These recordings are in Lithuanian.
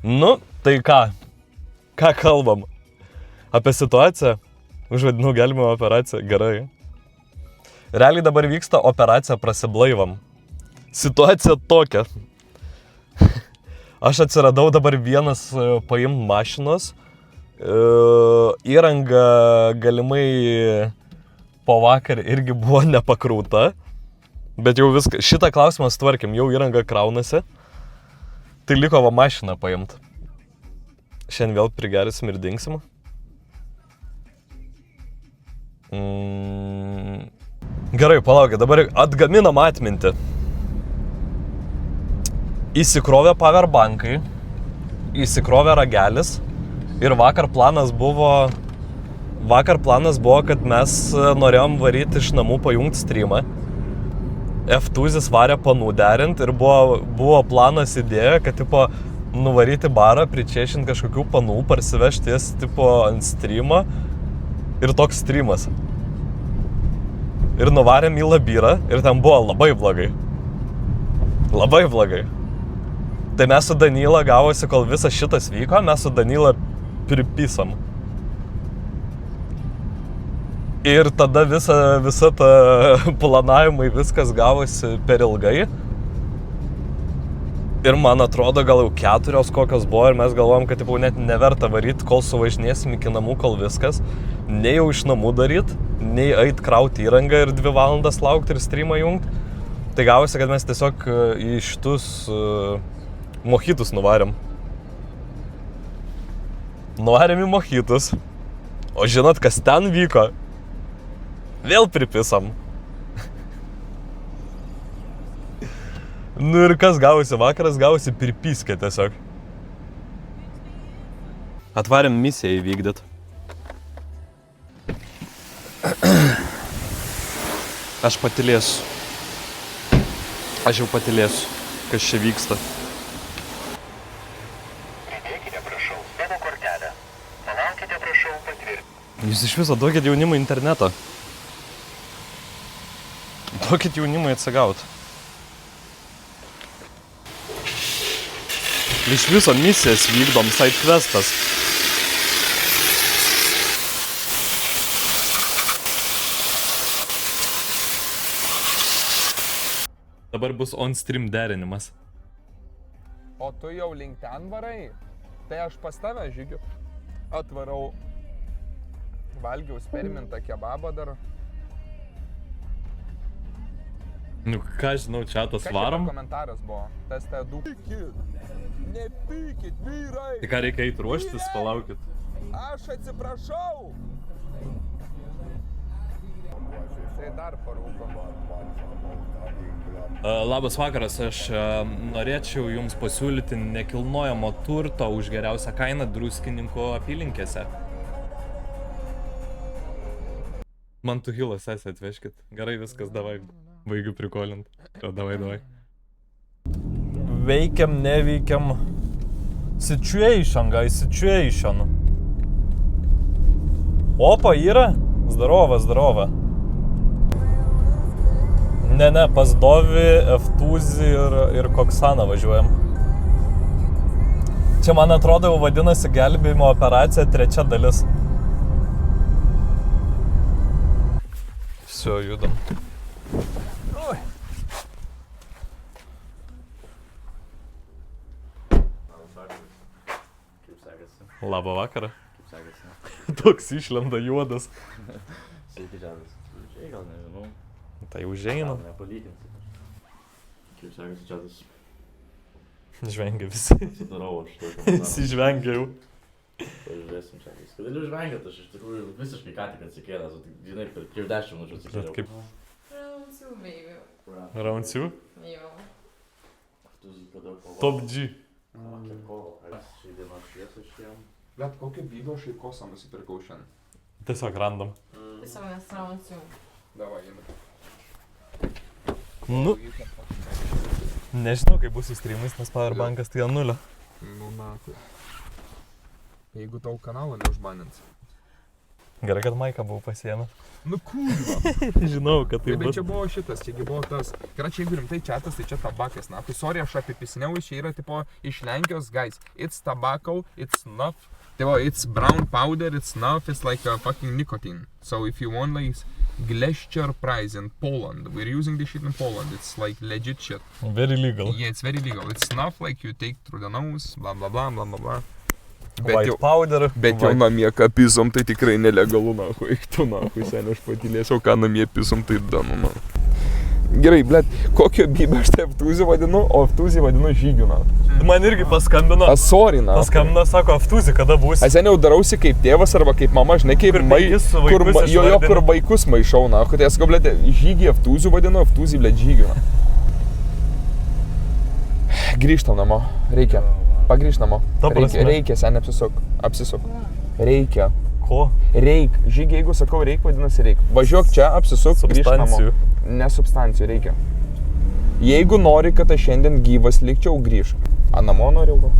Nu, tai ką? Ką kalbam? Apie situaciją? Užvadinu gelbėjimo operaciją. Gerai. Realiai dabar vyksta operacija Prasiblaivam. Situacija tokia. Aš atsiradau dabar vienas paimt mašinos. Įranga galimai po vakar irgi buvo nepakrauta. Bet jau viską, šitą klausimą sutvarkėm, jau įranga kraunasi. Tai liko va mašiną paimt. Šiandien vėl prigersim ir dingsim. Gerai, palaukit, dabar atgaminam atmintį. Įsikrovė powerbankai, įsikrovė ragelis ir vakar planas buvo, kad mes norėjom varyti iš namų pajungti streamą. F-tuzis varė panų derint ir buvo planas idėja, kad tipo nuvaryti barą, pričešinti kažkokių panų, parsivežti jas tipo ant streamą ir toks streamas. Ir nuvarėm į Labyrą ir ten buvo labai blogai. Labai blogai. Tai mes su Danyla gavosi, kol visas šitas vyko, mes su Danyla pripisam. Ir tada visa ta planavimai viskas gavosi per ilgai. Ir man atrodo, gal jau 4 kokios buvo ir mes galvojom, kad jau net neverta varyti, kol suvažinėsim iki namų, kol viskas. Nei jau iš namų daryt, nei eit krauti įrangą ir 2 valandas laukti ir streamą jungt. Tai gavosi, kad mes tiesiog į šitus mochitus nuvarėm. Nuvarėm į mochitus. O žinot, kas ten vyko? Vėl pripisam. Nu ir kas gavosi? Vakaras gavosi pripiskė tiesiog. Atvarėm misiją įvykdyt. Aš patylėsiu. Aš jau patylėsiu, kas čia vyksta. Pridėkite, prašau, savo kortelę. Palaukite, prašau, patvirtinti. Jūs iš viso duokit jaunimui internetą. Duokit jaunimui atsigaut. Iš viso misijas vykdom, side questas. Dabar bus on-stream derinimas. O tu jau link ten varai? Tai aš pas tave žygiu. Atvarau. Valgiau spermintą kebabą dar. Nu ką žinau, čiatas varom. Komentaras buvo. Tas te Nepykit, vyrai! Tai ką reikia eit ruoštis, palaukit. Aš atsiprašau! Tai dar parūkom. Labas vakaras, aš norėčiau jums pasiūlyti nekilnojamo turto už geriausią kainą Druskininkų apylinkėse. Man tu Hilas esi, atveškit. Gerai, viskas, davai. Baigiu prikolint. Davai. Veikiam, neveikiam. Situation, guys, situation. Opa, yra? Zdarova. Ne, pas Dovi, F-tuzį ir Koksaną važiuojam. Čia, man atrodo, jau vadinasi gelbėjimo operacija 3 dalis. Всё, judam. Labą vakarą. Kaip sekasi? Toks išlenda juodas. Sveiki, Džadas. Žiai, gal nežinau. Tai užeina. Gal nepalyginsi. Kaip sekasi, Džadas? Žvengia visi. Sudarau aš tokio. Visi žvengia jau. Pažiūrėsim, Džadas. Kodėl jūs žvengiat? Aš iš tikrųjų visiškai ką tik atsikėlęs. Žinai, prieš 10 minučių atsikėliau. Kaip? Round 2, baby. Round 2? Jo. Tu kada kovo? Top G. Kiek kovo? Šį dieną šviesą išėjom. Bet kokio bybio šaikosą nusipirkau šiandien. Tiesiog random. Tiesiog nes round 2. Davai, imai. Nu, nežinau, kaip bus su streamais, nes powerbankas tai ant 0. Nu, na. Jeigu tau kanalą neužbanins. Gerai, kad Maiką buvau pasiėmę. Nu kurva. Žinau, kad tai Bet bus. čia buvo šitas, čiagi buvo tas. Čia jeigu rimtai čiatas, tai čia tabakas, na. Tai sorry, aš apipisinėjau, čia yra tipo iš Lenkijos, guys. It's tobacco, it's snuff. Tai va, it's brown powder, it's snuff, it's like a fucking nicotine. So if you want like Glescher prize in Poland, we're using this shit in Poland, it's like legit shit. Very legal. Yeah, it's very legal. It's snuff like you take through the nose, bla bla bla bla bla bla. White powder. Bet jau namie ką pisom, tai tikrai nelegalu, nahui. Tu, nahui, seniai, aš patylėsiu, o ką namie pisom, tai danu, na. Gerai, blėt, kokio bybę aš tai Eftūzį vadinu, o Eftūzį vadinu žygiu, na. Man irgi paskambino. Sorry, na. Paskambino, sako, Eftūzį, kada būsi? Aš seniau darausi kaip tėvas arba kaip mama, žinai, kaip kur vaikus maišau, na. Tai aš sakau, blėt, žygį Eftūzį vadinu, Eftūzį, blėt, žygiu, na. Grįžtam namo, reikia. Pagrįžt namo. Reikia, seniai, apsisuk. Reikia. Ko? Reik. Žygiai, jeigu sakau reik, vadinasi reik. Važiuok čia, apsisuk, grįžt namo. Ne substancijų, reikia. Jeigu nori, kad aš šiandien gyvas likčiau, grįžk. A namo nori gal?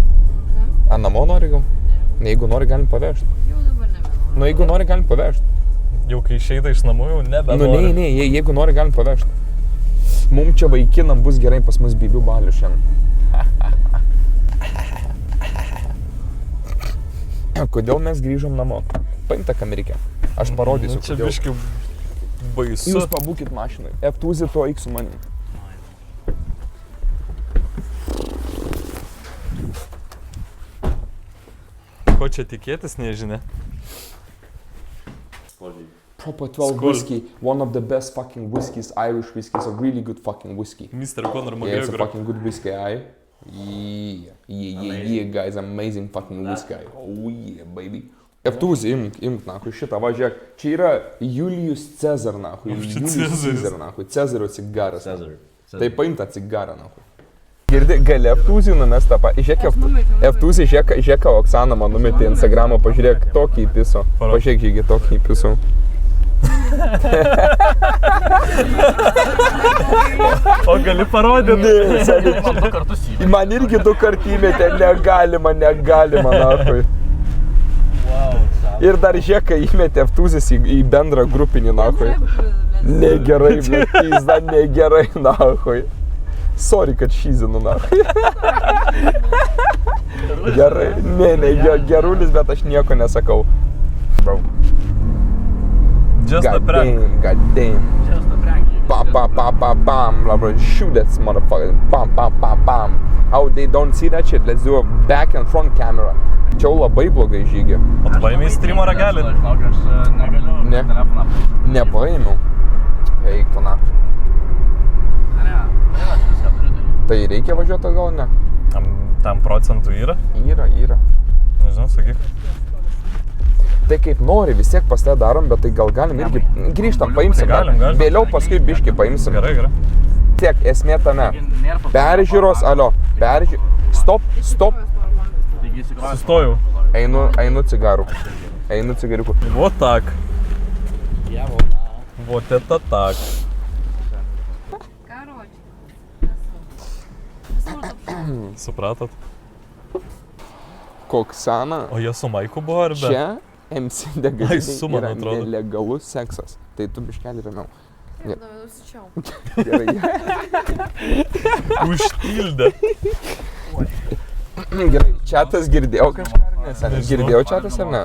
A namo nori gal? Jeigu nori, galim pavežti. Jau dabar nebenoriu. Nu, jeigu nori, galim pavežti. Jau kai išeita iš namų, jau nebenori. Nu, ne, jeigu nori, galim pavežti. Mums čia vaikinam bus gerai, pas mus bibių balių šiandien. Kodėl mes grįžom namo? Paim tą kamerkę. Aš parodysiu, čia kodėl. Čia biški baisu. Jūs pabūkit mašinai. Eftūzį to eik su manim. Ko čia tikėtis, nežinia. Proper 12 whiskey. One of the best fucking whiskeys, Irish whiskeys, a really good fucking whiskey. Mr. Conor Yeah, it's a McGregor. fucking good whiskey, aye. Yeah, guys, amazing fucking whiskey. Oh yeah, baby. Eftūzį, imk, nahui, šitą, va, žiūrėk, čia yra Julius Cezar, nahui, Julius Cezar, nahui, Cezario cigaras. Tai paim tą cigarą, nahui. Girdi, gali Eftūzį numest tą, žiūrėk, Eftūzį, žiūrėk, Oksana man numetė Instagramą, pažiūrėk, tokį įpiso, pažiūrėk, žygi, tokį įpiso. O gali parodyti? Ne, man irgi 2 kartus įmetė, negalima, nahui. Ir dar žiūrėk, kai įmetė Eftūzis į bendrą grupinį, nahui. Negerai, blėt, pizda, negerai, nahui. Sorry, kad šyzinu, nahui. Gerai, ne, gerulis, bet aš nieko nesakau. Bro. Just a prank. God damn. Bam, bro, shoot that motherfucker. Bam. Oh, they don't see that shit. Let's do a back and front camera. Čia jau labai blogai žygė. O tu paėmė į streamo ragelį? Ne, nepaėmiau. Eik tu na. Tai reikia važiuoti atgal, ne? Tam procentų yra? Yra. Nežinau, sakyk. Tai kaip nori, vis tiek pas tai darom, bet tai gal galim irgi grįžtam, paimsim. Galim. Vėliau paskui biškį paimsim. Gerai. Tiek, esmė tame. Peržiūros, Stop. Sustojau. Einu cigarų. Einu cigariukų. Вот так. Вот это так. Короче. Supratot? Koksana. O jie su Maiku buvo ar be? Čia MC Ai, degalinė su, man yra atrodo. nelegalus seksas. Tai tu biškelį ramiau. Nusičiau. Gerai. Užtildė. Gerai, čiatas girdėjau kažką ar ne? Nežinau. Girdėjau čiatas ar ne?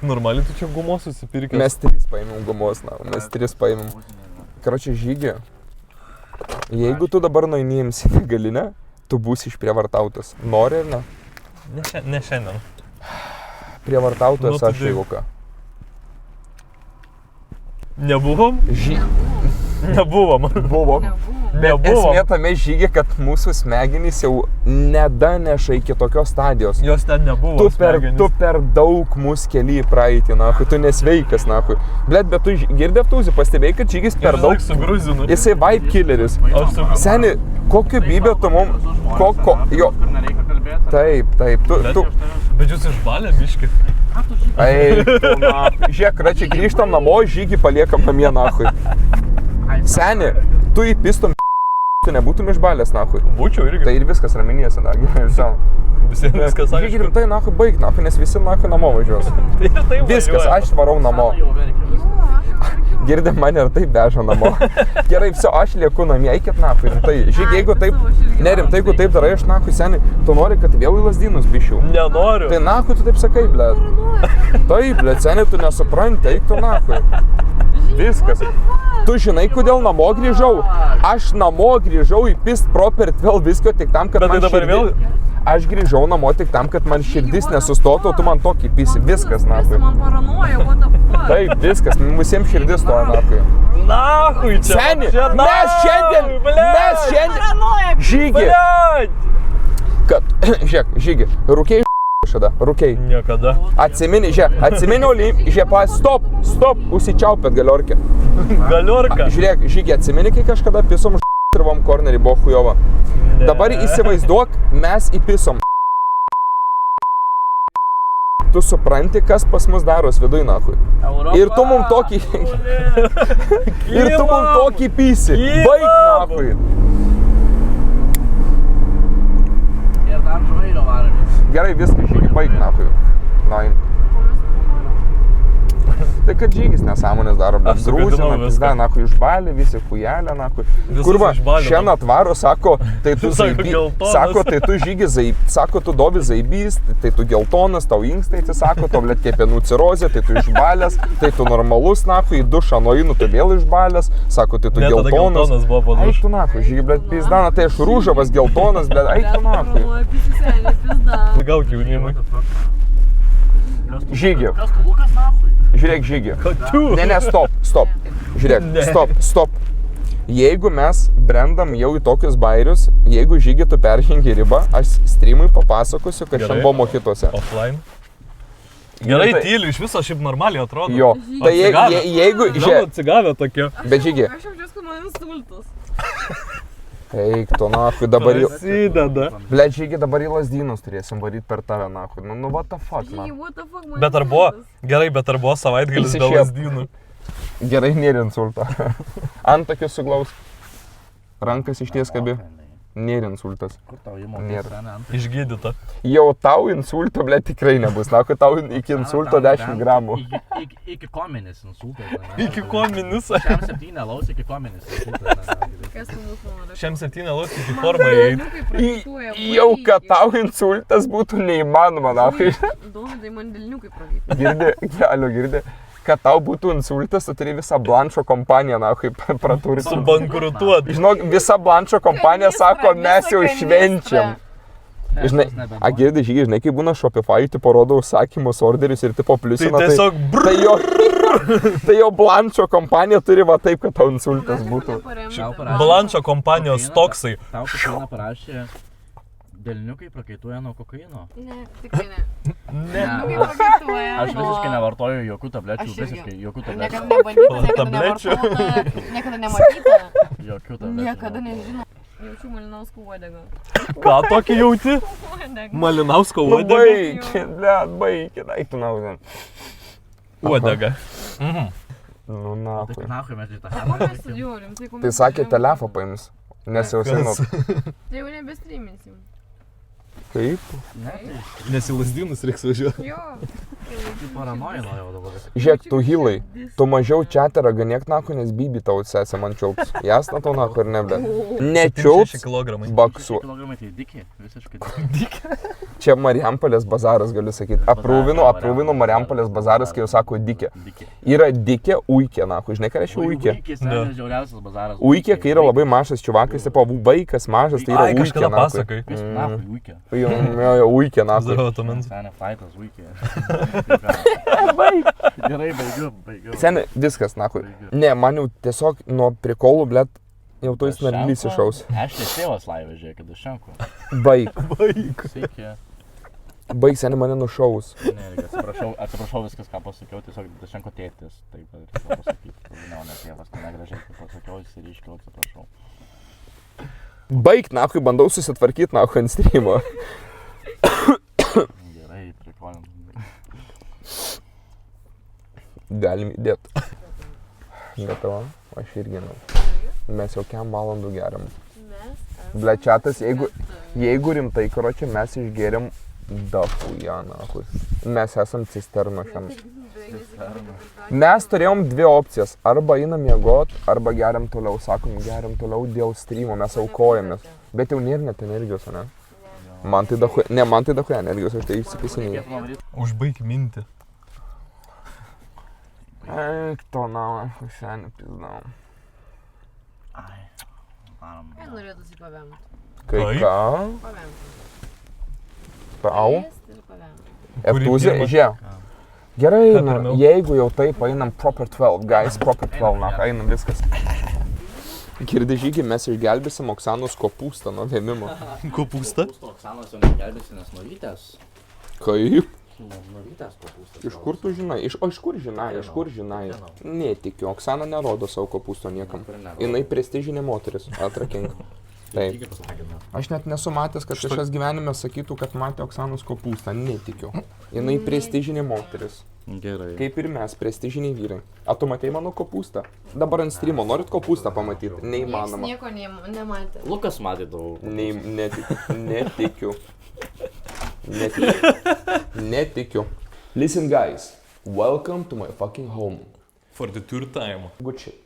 Normaliai tu čia gumos susipirkęs. Mes 3 paėmėm gumos, na. Mes 3 paėmėm. Karočią žygį. Jeigu tu dabar nueini MC degalinę, tu būsi išprievartautas. Nori ar ne? Ne šiandien. Prievartautas Nu, aš jeigu ką. Nebuvom? Nebuvom. Buvo. Nebuvom. Esmė tame žygė, kad mūsų smegenys jau nedaneša iki tokios stadijos. Jos ten nebuvo. Tu per daug mus keli į praeitį, nahui, tu nesveikas, nahui. Bet tu girdė Eftūzį, pastebėjai, kad žygis per daug. Su gruzinu. Jisai vibe killeris. Seni, kokio bybė tu mum... Jo. Taip. Bet jūs išbalė biškį. Eik, tu, na. Žiūrėk, račiai grįžtam namo, žygį paliekam namie, nahui. Seni, tu įpistum tu nebūtum išbalęs, nahui. Būčiau irgi. Tai ir viskas raminiesi, dar gerai, visam. visiems viskas Žygi aišku. rimtai, nahui, baig, nahui, nes visi nahui namo važiuos. Tai ir taip Viskas, važiuoja. aš varau namo. Jau verkia viskas. Girdim mane ir taip veža namo. Gerai, viso, aš lieku namie, eikit nahui, rimtai. Žygi, jeigu taip, nerimtai, jeigu taip darai, aš nahui, seniai, tu nori, kad vėl į Lazdynus bišiau. Nenoriu. Tai nahui tu taip sakai, blėt. Taip, blėt, seniai, tu nesupranti, eik tu nahui. Viskas. Tu žinai, kodėl namo grįžau? Aš namo grįžau į Pist Proper vėl visko tik tam, kad Bet tai man dabar vėl- Aš grįžau namo tik tam, kad man širdis nesustotų, o tu man tokį pisi. Viskas, nahui. Man paranoja, what the fuck. Taip, viskas, visiems širdis stoja, nahui. Nahui čia. Seni, čia mes šiandien, Paranoja. Žygi, Blet. kad, žiūrėk, Žygi, rūkiai šada, rūkiai. Niekada. Atsimeni, stop, užsičiaupėt galiorkę. Galiorka. Žiūrėk, Žygi, atsimeni, kai kažkada pisom irvom kornerį, buvo chujova. Dabar įsivaizduok, mes įpisom. Tu supranti, kas pas mus daros viduj, nahui. Ir tu mum tokį... Ir tu mum tokį pysi. Baig, nahui. Ir dar žvairio varomės. Gerai, viską, Žygi, baig, nahui. Naim. Tai kad Žygis nesąmonės daro, bet Aš sugadinau grūzina, viską. pizda, nahui, išbalė, visi hujelė, nahui. Visus Kurva, išbalino. šiandien atvaro, sako, tai tu Sako, zaibi, geltonas. sako, tai tu Žygis zaibys, sako, tu dovi zaibys, tai tu geltonas, tau inkstai atsisako, tau blėt kepenų cirozė, tai tu išbalęs, tai tu normalus, nahui, į dušą nueinu, tu vėl išbalęs, sako, tai tu Ne, tada geltonas. geltonas buvo po Eik dušu. tu, nahui, Žygi, blėt, pizdana, tai aš rūžavas, geltonas, blėt, eik tu, nahui. Paranoja, pisisenė, pizda. Gauk jaunimui. Žygi, Kas tu, Lukas, nahui? žiūrėk, Žygi. Ne, stop. Žiūrėk, Ne. stop. Jeigu mes brendam jau į tokius bairius, jeigu Žygi tu peržengi ribą, aš streamui papasakosiu, kad Gerai. šiandien buvo mokyklose. Offline. Gerai, Tai- tyliu, iš viso šiaip normaliai atrodo. Jo, tai Atsigavę. jeigu, Žinau, žiūrėk, atsigavę tokie. bet Žygi, Aš jaučiuosi, kad man insultas. eik tu, nahui, dabar į... Prasideda. Blet, Žygi, dabar į Lazdynus turėsim varyti per tave, nahui. Nu, what the fuck, Žygi, na. what the fuck, man Bet ar buvo, insultas. gerai, bet ar buvo savaitgalis be Įsišiep. Lazdynų? Gerai, nėra insulto. Antakius suglaus. Rankas išties kabi. Nėra insultas. Kur tau Nėra. įmokės? Išgydyta. Jau tau insulto, blet, tikrai nebus. Nahui, tau iki insulto 10 gramų. Iki kominis insultas. Iki ko minusą? Šiam 7 laus iki kominis insultas. Kas tu mūsų nori? Šiam 7 laus iki formą įeit. Jau, kad tau insultas būtų neįmanoma, nahui. Dovydai man dėlniukai pravytų. Girdi, kad tau būtų insultas, tu turi visą Blančio kompaniją, nahui, praturti. Subankrutuot. Žinok, visa Blančio kompanija sako, mes jau švenčiam. Žinai, girdi, Žygi, žinai, kai būna Shopify, tipo rodo užsakymus, orderius ir tipo Tai pliusina, tiesiog tai jau Blančio kompanija turi va taip, kad tau insultas būtų. Blančio kompanijos toksai. Tau kažkada parašė, dėlniukai prakaituoja nuo kokaino. Ne, tikrai ne. Ne. Dėlniukai prakaituoja. Aš visiškai nevartoju jokių tablečių, Aš irgi. visiškai jokių Niekada tablečių. nebandyta, niekada Tablečių. nevartota, niekada nematyta, Jokių tablečių. niekada nežinau. Jaučiu Malinausko uodegą. Ką tokį jauti? Uodegą. Malinausko Nu, uodegą? baikit, eik tu naudą. Uodegą. Nu, Tai nahui. nahui mes į tą Ko mes studijuojam? Tai sakė, telefą paims, nes jau senot. Tai jau nebestreaminsim. Kaip? Ne, tai Nes į Lazdynus reiks važiuoti. Jo. paranoja nuo jau dabar. Žiūrėk, tu hilai, tu mažiau čaterą ganėk nahu, nes Bibi tau sesė man čiulps. Jasna tau nahu ir nebe. Nečiulps 6 kilogramai. baksų. Kilogramai tai diki, visiškai diki. Čia Marijampolės bazaras, galiu sakyti. Aprūvinu Marijampolės bazaras, kai jau sako dikė. Diki. Yra dikė uikė, nahu. Žinai, ką reiškia uikė? Uikis, Ne. žiauriausias bazaras. Uikė, kai yra labai mažas čiuvakas, tipo vaikas mažas, tai yra Ai, uikė, kažkada nahu. pasakai. Vis nahui, uikė. Jo, uikė, nahu. Zdravau, Tomins. Senė flightas, uikė. Gerai, baigiu. Seniai, viskas, nahu. Ne, man jau tiesiog nuo prikolų, blėt, jau tu jis narlys išaus. Aš tėvas laivė, žiūrėk, kad aš šenku. Baig. Sveiki. Baig, seniai mane nušaus. Ne, atsiprašau viskas, ką pasakiau, tiesiog Dašenko tėtis, taip ir pasakyti. Ne, o ne tėvas, tai negražiai, kaip pasakiau, įsiriškiau, atsiprašau. Baig, nahu, bandau susitvarkyti, nahu, ant streamo. Gerai, prikolim. Galim įdėti. Bet tavo, aš irgi, nu. Mes jau kiam valandų geriam. Mes Blečiatas, jeigu rimtai, karočią, mes išgėrėm dafuja, nahui. Mes esam cisterno šiandien. Mes turėjom dvi opcijas. Arba einam miegot, arba geriam toliau. Sakom, geriam toliau dėl streamo, mes aukojamės. Bet jau nėra net energijos, ne? Man tai dahuja energijos, aš tai įsipisinėjau. Užbaig mintį. Eik to namą, aš šiandien pizdau. Ką norėtųsi pavemti? Kai Kaip? ką? Pavemti. Pau? Ir pavemti. Eftuzė, pirma? žiūrėk. Gerai, Ką nu, pirmiau? jeigu jau taip einam proper 12, guys, proper 12, na, einam viskas. Girdi žygį, mes išgelbėsim Oksanos kopūstą nuo vėmimo. Kopūsta? Oksanos jau negelbėsi, nes nuvytęs. Kaip? Nuvytęs kopūstas. Iš kur tu žinai? Iš kur žinai? Netikiu, Oksana nerodo savo kopūsto niekam. Jinai prestižinė moteris, atrakink. Taip. Aš net nesu matęs, kad kažkas gyvenime sakytų, kad matė Oksanos kopūstą. Netikiu. Jinai prestižinė moteris. Gerai. Kaip ir mes, prestižiniai vyrai. A tu matei mano kopūstą? Dabar ant streamo, norit kopūstą pamatyti? Niekas Neįmanoma. nieko nematė. Lukas matė daug. Netikiu. Netikiu. Listen guys, welcome to my fucking home. For the third time. Good shit.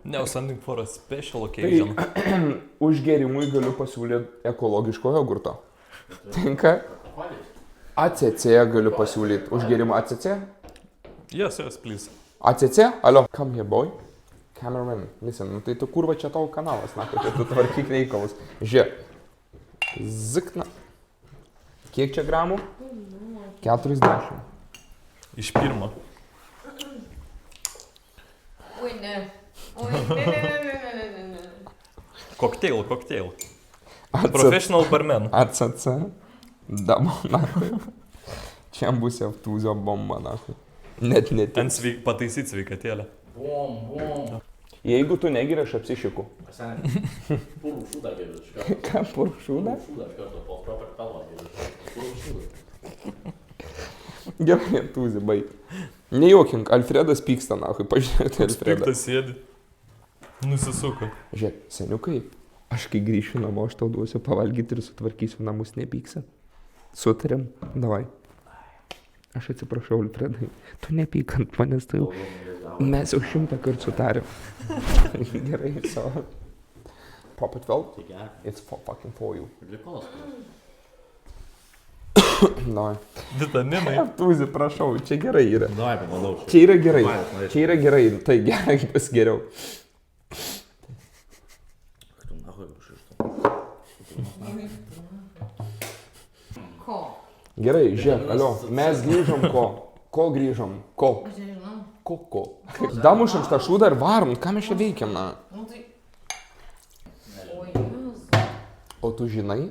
Now something for a special occasion. Užgėrimui galiu pasiūlyti ekologiško jogurto. Tinka? ACC galiu pasiūlyti. Užgėrimą ACC? Yes, please. ACC? Alio. Come here, boy. Cameraman. Listen, nu tai tu kurva čia tavo kanalas, na, tai tu tvarkyk reikalus. Žiūrėk. Zikna. Kiek čia gramų? 40. Iš pirmo. Oi, ne. Oi, ne. Cocktail. Professional barman. ACC. Damo, nahui. Čia bus Eftuzio bomba, nahui. Net. Pataisyt sveikatėlę. Bum. Jeigu tu negeri, aš apsišiku. Purų šūdą geriu iš karto. Ką, puršūną? Šūdą iš karto, po proper pelą geriu. Purų šūdą. Gerai, Eftuzį, baig. Nejuokink, Alfredas pyksta, nahui. Pažiūrėkite, Alfredą. Piktas sėdi. Nusisuko. Žiūrėk, seniukai, aš kai grįšiu namo, aš tau duosiu pavalgyti ir sutvarkysiu namus, nepyksa. Sutarėm? Davai. Aš atsiprašau, Alfredai. Tu nepyk ant manęs, tai jau... Mes jau 100 kartų sutarėm. Gerai, so... Proper 12? It's fucking for you. Glikolas. Davai. Vitaminai. Eftuzį, prašau, čia gerai yra. Davai, pabandau. Čia yra gerai. Čia yra gerai, tai gerai bus geriau. Tu nahoj už iš to. Ko? Gerai, žiūrėk, alio, mes grįžom ko? Ko grįžom? Ko? Aš nežinau. Ko? Damušam šitą šūdą ir varom, ką mes čia veikiam, na? Nu tai... Oi, jūs. O tu žinai?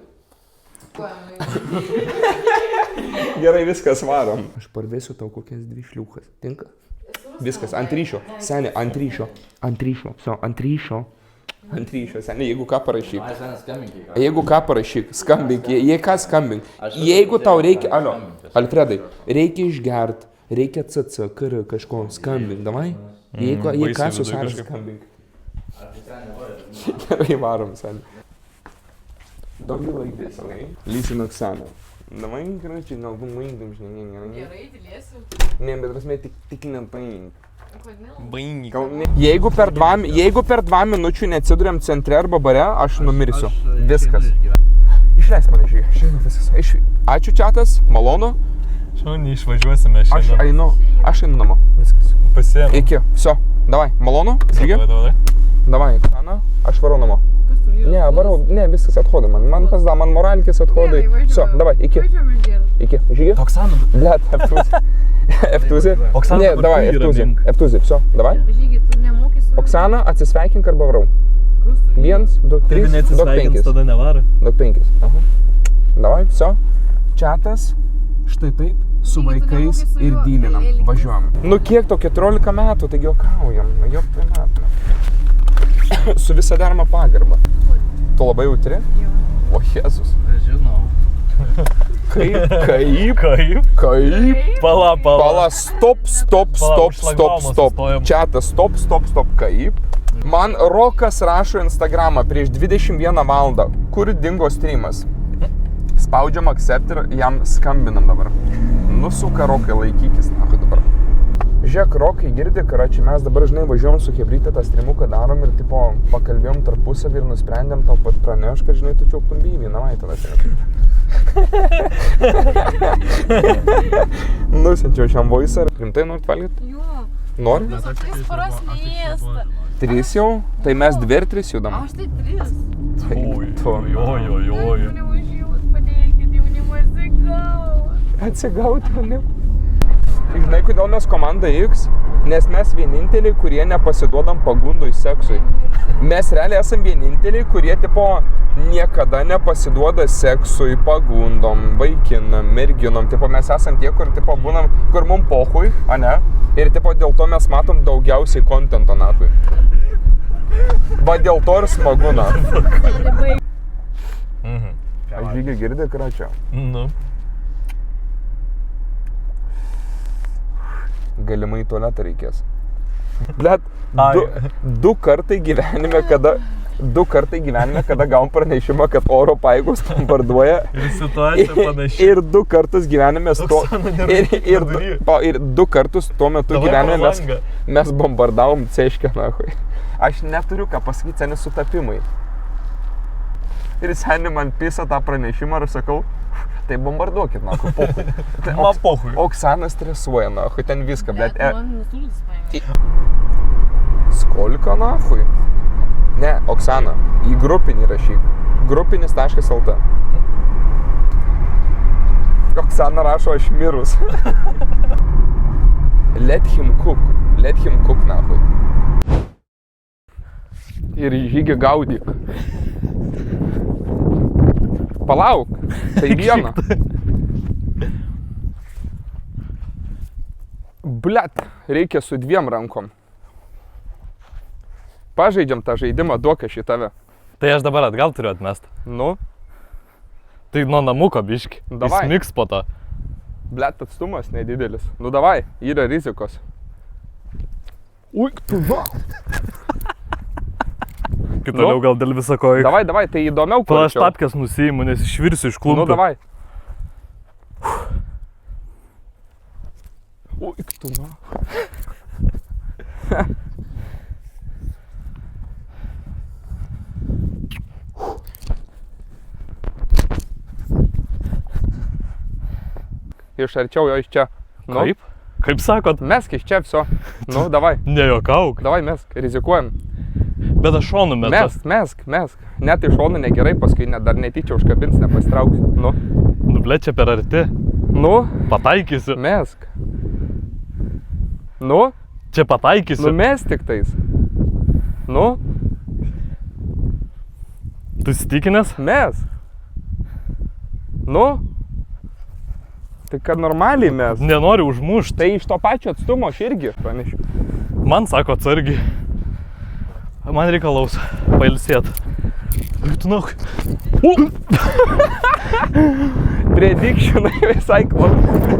Ko? Gerai, viskas varom. Aš parvesiu tau kokias 2 šliukas. Tinka? Viskas, ant ryšio. Seni, ant ryšio. Ant ryšio, seni, jeigu ką parašyk. Ai, senas skambink. Jeigu ką parašyk, skambink. Jei ką skambink. Jeigu tau reikia, alio, Alfredai, reikia išgert, reikia CC, kr, kažko, skambink, davai? Jei ką baisiai susarė, viduj skambink. Gerai, varom, seni. Don't be like this, okay? Listen, Oksana. Давай, короче, галбу маинкам, žinai. Gerai, tylėsiu. Ne, bet prasme, tik nepaink. Kodėl? Baingi. Jeigu per 2 minučių neatsiduriam centre arba bare, aš numirsiu. Viskas. Išleis mane žygiai. Viskas. Ačiū čiatas, malonu. Šiandien neišvažiuosime Aš šiandien. einu namo. Viskas. Pasiėmė. Iki. Все. Давай, malonu. Žygiai. Давай, Oksana, aš varau namo. Kas tu vyras? Ne, varau, ne, viskas atходai man. Man pasda, man moralkis atходai. Все, давай, iki. Važiuojame gerai. Iki. Žygiai. Oksana. Блядь, Eftuzė. Oksana Ne, dabar давай, vyra Eftuzė. dink. Eftuzė, все, давай. Žygi, tu nemoki su... Oksana, atsisveikink arba varau. Kas tu vyras? 1, 2, 3, duok 5. tada nevaro. Duok 5. Aha. Davai, все. Čiatas, štai taip, su Žygi, tu vaikais nemoki su ir juo dylinam. elgtis. Važiuojam. Nu kiek to 14 metų, taigi juokaujam. Jok tai metų. Su visa derma pagarba. Tu labai jautri? Jo. O Jėzus. Žinau. Kaip? Pala, stop. šlagbaumą sustojom. Čiatas, stop. Kaip? Man Rokas rašo Instagramą prieš 21 valandą. Kur dingo streamas? Spaudžiam accept ir jam skambinam dabar. Nusuka Rokai, laikykis, nahui dabar. Žiūrėk, Rokai girdi, karačiai, mes dabar žinai važiuojam su Hebrytė tą streamuką darom ir tipo pakalbėjom tarpusavį ir nusprendėm tau pat praneš, kad žinai tu čiauptum bybį, namai tada seniai. Nusinčiau šiam voice, ar rimtai norit valgyti? Jo. Nori? Visą 3 paras mėstą. 3 jau? Tai mes 2 ir 3 judam. Aš tai 3. Oi. Neužėjus, padėkit, jaunimas atsigavo. Atsigauti mane. Žinai, kodėl mes komanda X? Nes mes vieninteliai, kurie nepasiduodam pagundui seksui. Mes realiai esam vieninteliai, kurie tipo niekada nepasiduoda seksui, pagundom, vaikinam, merginom. Tipo mes esam tie, kur tipo būnam, kur mum pohui, ane? Ir tipo dėl to mes matom daugiausiai kontento natui. Va dėl to ir smagu, na. Aš lygiai girdė, kračia. Nu. Galimai į tualetą reikės. Blet, du kartai gyvenime, kada gavom pranešimą, kad oro pajėgos bombarduoja. Ir situacija panaši. Ir 2 kartus gyvenime ir 2 kartus tuo metu gyvenime mes bombardavom Ceškę, nahui. Aš neturiu ką pasakyti, seni sutapimai. Ir seni man pisa tą pranešimą ir sakau, tai bombarduokit, nahui, pohui. Man pohui. Oksana stresuoja, nahui, ten viską, bet... Man nusultis paėmė. Skolka, nahui? Ne, Oksana, į grupinį rašyk. Grupinis.lt. Oksana rašo, aš mirus. Let him cook, nahui. Ir Žygį gaudyk. Palauk, tai viena. Blet, reikia su 2 rankom. Pažaidžiam tą žaidimą, duok aš į tave. Tai aš dabar atgal turiu atmest. Nu? Tai nuo namuko biški. Davai. Įsmigs po to. Blet, atstumas nedidelis. Nu davai, yra rizikos. Ui, tu va. Toliau gal dėl viso ko. Davai, tai įdomiau Kol aš kurčiau. tapkės nusiimu, nes išvirsiu iš klumpių. Nu davai. Ui, tu va. Iš arčiau jo iš čia. Nu, Kaip? Kaip sakot? mesk iš čia viso. Nu, davai. Nejuokauk. Davai, mesk, rizikuojam. Bet aš šonu metu. Mesk. Net iš šonų negerai, paskui dar netyčia užkabins, nepasitrauks. Nu. Nu, ble, čia per arti. Nu, Pataikysiu. mesk. Nu, Čia pataikysiu. mes tik tais. Nu, Tu įsitikinęs? mesk. Nu, tai kad normaliai mes. Nenoriu užmušti. Tai iš to pačio atstumo aš irgi pranešiu. Man sako atsargiai. Man reikalaus pailsėt. Tu nauk. Predikšinai visai klausom.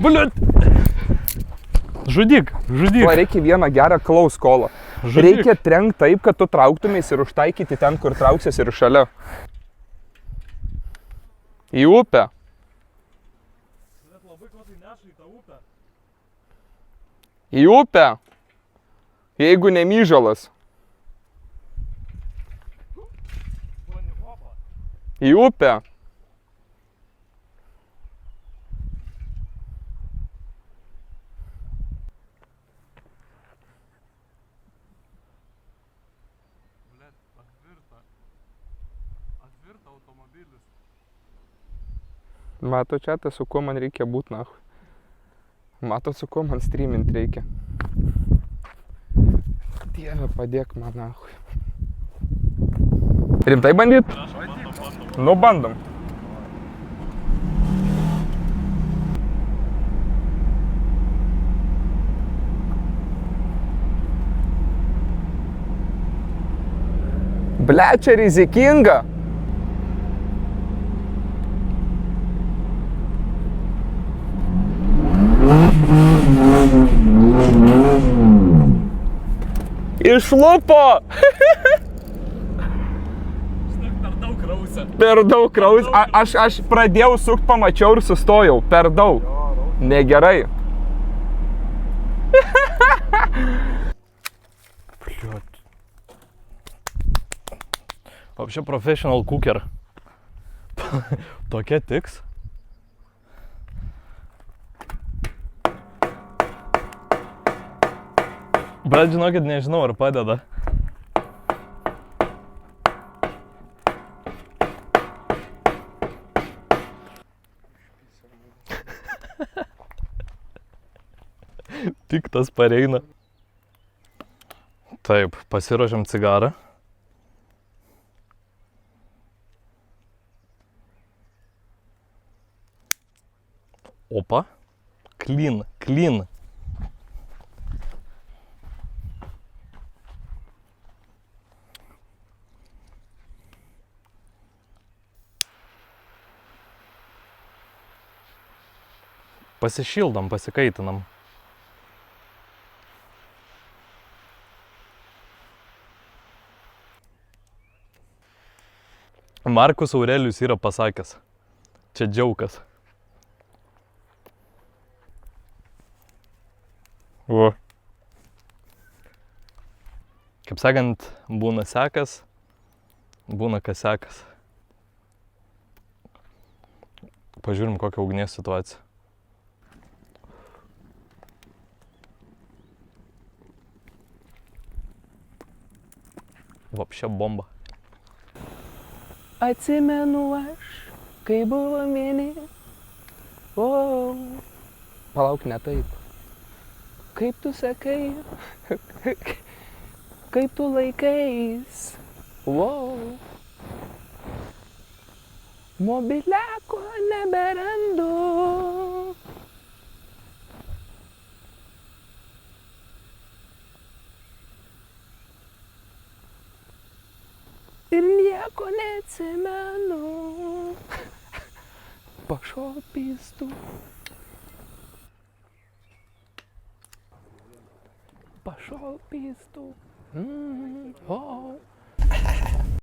Bliut. Žudyk. O reikia vieną gerą close callą. Žudyk. Reikia trenkti taip, kad tu trauktumės ir užtaikyti ten, kur trauksies ir šalia. Į upę. Į upę. Jeigu ne myžalas. Į upę. Atvirta automobilis. Mato čia, tai su kuo man reikia būt, nahui. Matot, su kuo man streamint reikia. Dieve, padėk man, nahui. Rimtai bandyt? Nu, bandom. Ble, čia rizikinga. Išlupo! Per daug krausia. Per daug kraus. Aš pradėjau sukt, pamačiau ir sustojau. Per daug. Negerai. Вообще professional cooker. Tokia tiks. Bet žinokit, nežinau, ar padeda. Tik tas pareina. Taip, pasiruošiam cigarą. Opa. Clean, clean. Pasišildom, pasikaitinam. Markus Aurelijus yra pasakęs. Čia džiaukas. O. Kaip sakant, būna sekas, būna kas sekas. Pažiūrim, kokią ugnies situaciją. Vapšia bomba. Atsimenu aš, kai buvo mėnė. Palauk, ne taip. Kaip tu sakai, kaip tu laikais. Mobiliako neberandu. Ir nieko neatsimenu. Pašopystų. Pašopystų.